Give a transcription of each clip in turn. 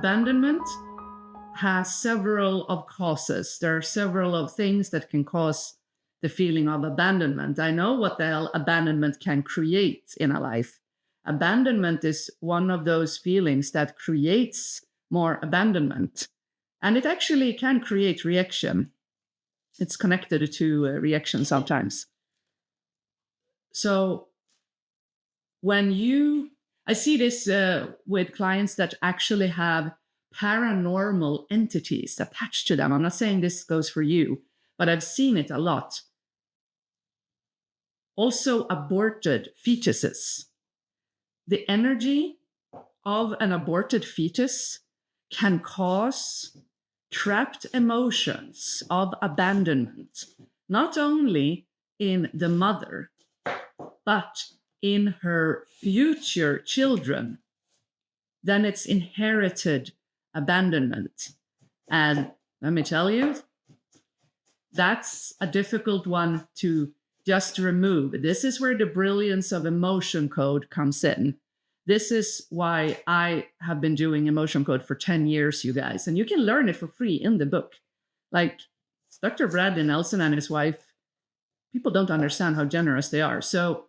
abandonment has several of causes. There are several of things that can cause the feeling of abandonment. I know what the hell abandonment can create in a life. Abandonment is one of those feelings that creates more abandonment. And it actually can create reaction. It's connected to reaction sometimes. So I see this with clients that actually have paranormal entities attached to them. I'm not saying this goes for you, but I've seen it a lot. Also, aborted fetuses. The energy of an aborted fetus can cause trapped emotions of abandonment, not only in the mother, but in her future children. Then it's inherited abandonment. And let me tell you, that's a difficult one to just remove. This is where the brilliance of emotion code comes in. This is why I have been doing emotion code for 10 years, you guys. And you can learn it for free in the book. Like Dr. Bradley Nelson and his wife, people don't understand how generous they are. So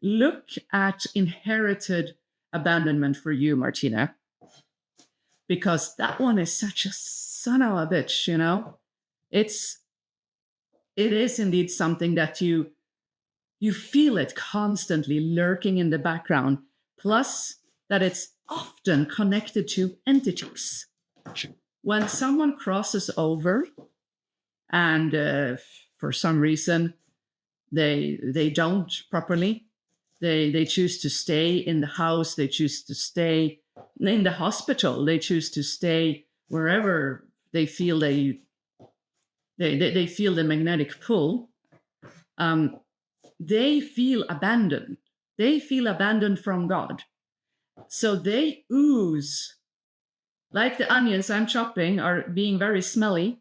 look at inherited abandonment for you, Martina, because that one is such a son of a bitch, you know? It is indeed something that you feel it constantly lurking in the background, plus that it's often connected to entities. When someone crosses over and for some reason they don't properly, they choose to stay in the house, they choose to stay in the hospital, they choose to stay wherever they feel they feel the magnetic pull, they feel abandoned. They feel abandoned from God. So they ooze, like the onions I'm chopping are being very smelly.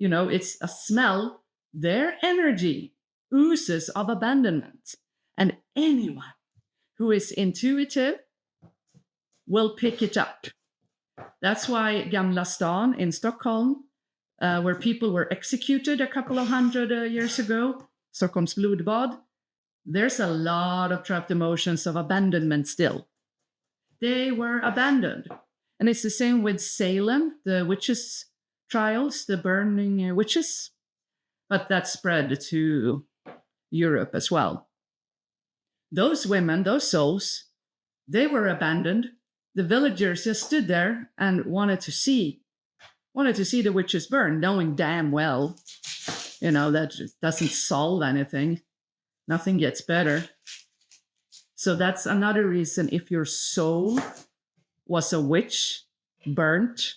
You know, it's a smell. Their energy oozes of abandonment. And anyone who is intuitive will pick it up. That's why Gamla Stan in Stockholm, where people were executed a couple of hundred years ago, Stockholm's blodbad, there's a lot of trapped emotions of abandonment still. They were abandoned. And it's the same with Salem, the witches' trials, the burning witches, but that spread to Europe as well. Those women, those souls, they were abandoned. The villagers just stood there and wanted to see the witches burn, knowing damn well, that doesn't solve anything. Nothing gets better. So that's another reason, if your soul was a witch, burnt,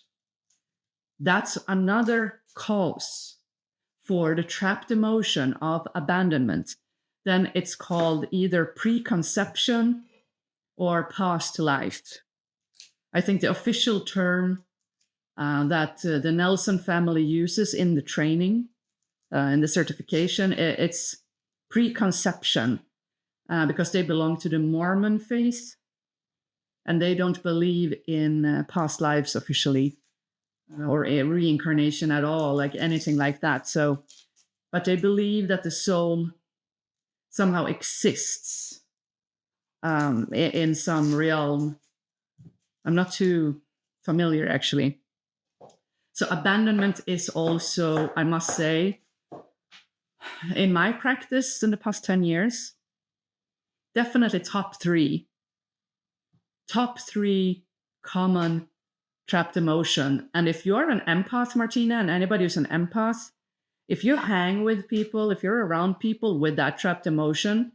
that's another cause for the trapped emotion of abandonment. Then it's called either preconception or past life. I think the official term that the Nelson family uses in the training, in the certification, it's preconception, because they belong to the Mormon faith and they don't believe in past lives officially or a reincarnation at all, like anything like that. So, but they believe that the soul somehow exists in some realm. I'm not too familiar, actually. So abandonment is also, I must say, in my practice in the past 10 years, definitely top three common trapped emotion. And if you're an empath, Martina, and anybody who's an empath, if you hang with people, if you're around people with that trapped emotion,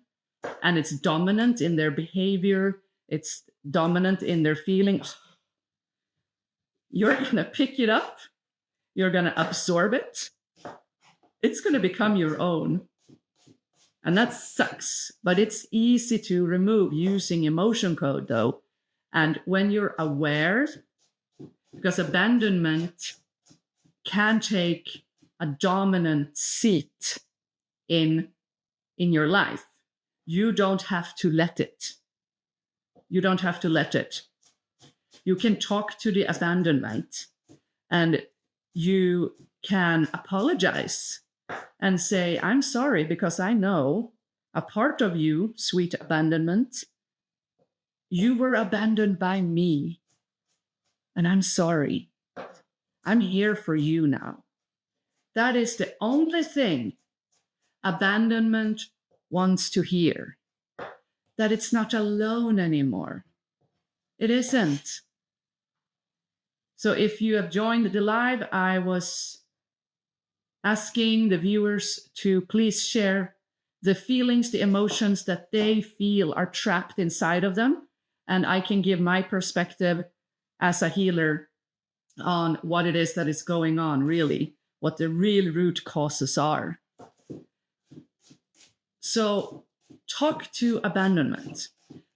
and it's dominant in their behavior, it's dominant in their feelings, you're going to pick it up, you're going to absorb it, it's going to become your own. And that sucks, but it's easy to remove using emotion code, though. And when you're aware, because abandonment can take a dominant seat in your life, you don't have to let it. You don't have to let it. You can talk to the abandonment, and you can apologize and say, I'm sorry, because I know a part of you, sweet abandonment, you were abandoned by me, and I'm sorry. I'm here for you now. That is the only thing abandonment wants to hear, that it's not alone anymore. It isn't. So if you have joined the live, I was asking the viewers to please share the feelings, the emotions that they feel are trapped inside of them. And I can give my perspective as a healer on what it is that is going on, really, what the real root causes are. So talk to abandonment.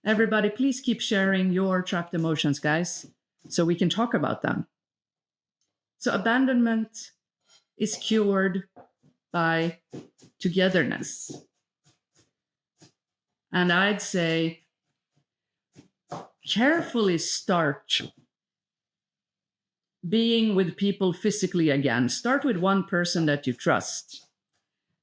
Everybody, please keep sharing your trapped emotions, guys, so we can talk about them. So abandonment is cured by togetherness. And I'd say carefully start being with people physically again. Start with one person that you trust.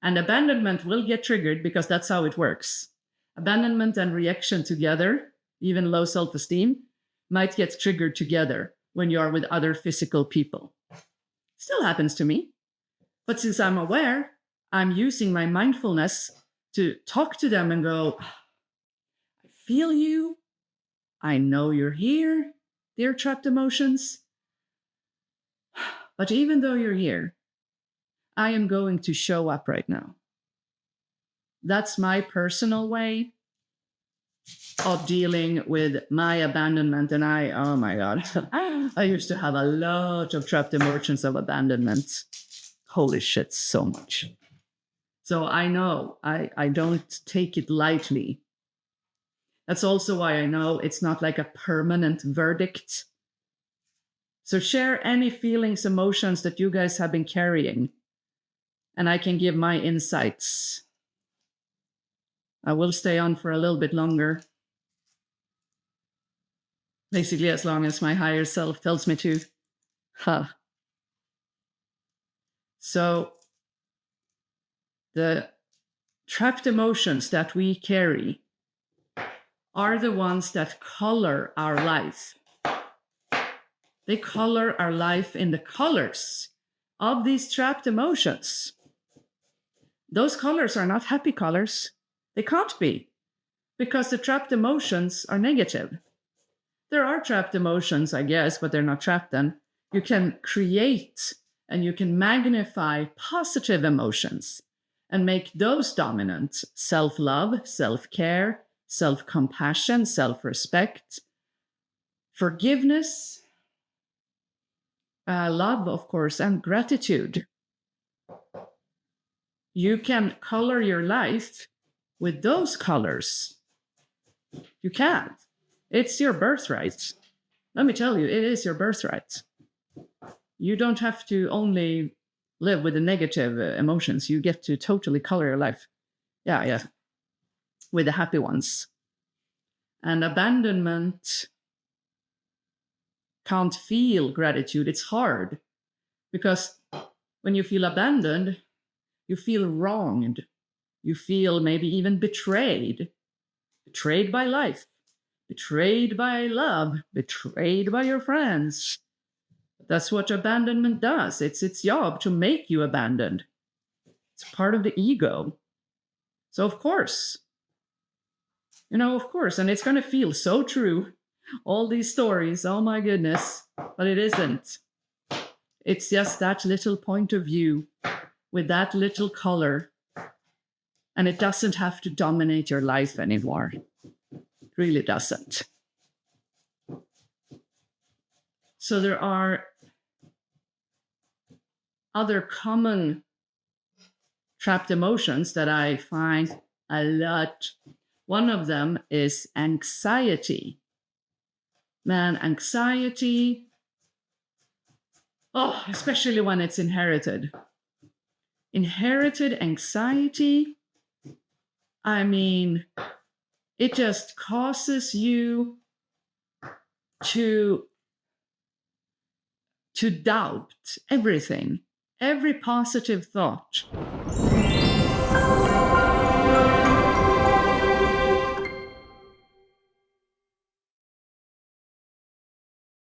And abandonment will get triggered because that's how it works. Abandonment and reaction together, even low self-esteem, might get triggered together when you are with other physical people. Still happens to me. But since I'm aware, I'm using my mindfulness to talk to them and go, I feel you. I know you're here, dear trapped emotions. But even though you're here, I am going to show up right now. That's my personal way of dealing with my abandonment. And oh my God, I used to have a lot of trapped emotions of abandonment. Holy shit, so much. So I know I don't take it lightly. That's also why I know it's not like a permanent verdict. So share any feelings, emotions that you guys have been carrying, and I can give my insights. I will stay on for a little bit longer. Basically, as long as my higher self tells me to. So the trapped emotions that we carry are the ones that color our life. They color our life in the colors of these trapped emotions. Those colors are not happy colors. They can't be, because the trapped emotions are negative. There are trapped emotions, I guess, but they're not trapped then. You can create and you can magnify positive emotions and make those dominant. Self-love, self-care, self-compassion, self-respect, forgiveness, love, of course, and gratitude. You can color your life with those colors. You can. It's your birthright. Let me tell you, it is your birthright. You don't have to only live with the negative emotions. You get to totally color your life. Yeah. With the happy ones. And abandonment can't feel gratitude. It's hard. Because when you feel abandoned, you feel wronged. You feel maybe even betrayed. Betrayed by life. Betrayed by love. Betrayed by your friends. That's what abandonment does. It's its job to make you abandoned. It's part of the ego. So of course, of course, and it's going to feel so true. All these stories, oh my goodness, but it isn't. It's just that little point of view with that little color, and it doesn't have to dominate your life anymore. It really doesn't. So there are other common trapped emotions that I find a lot. One of them is anxiety. Man, anxiety, especially when it's inherited. Inherited anxiety, I mean, it just causes you to to doubt everything, every positive thought.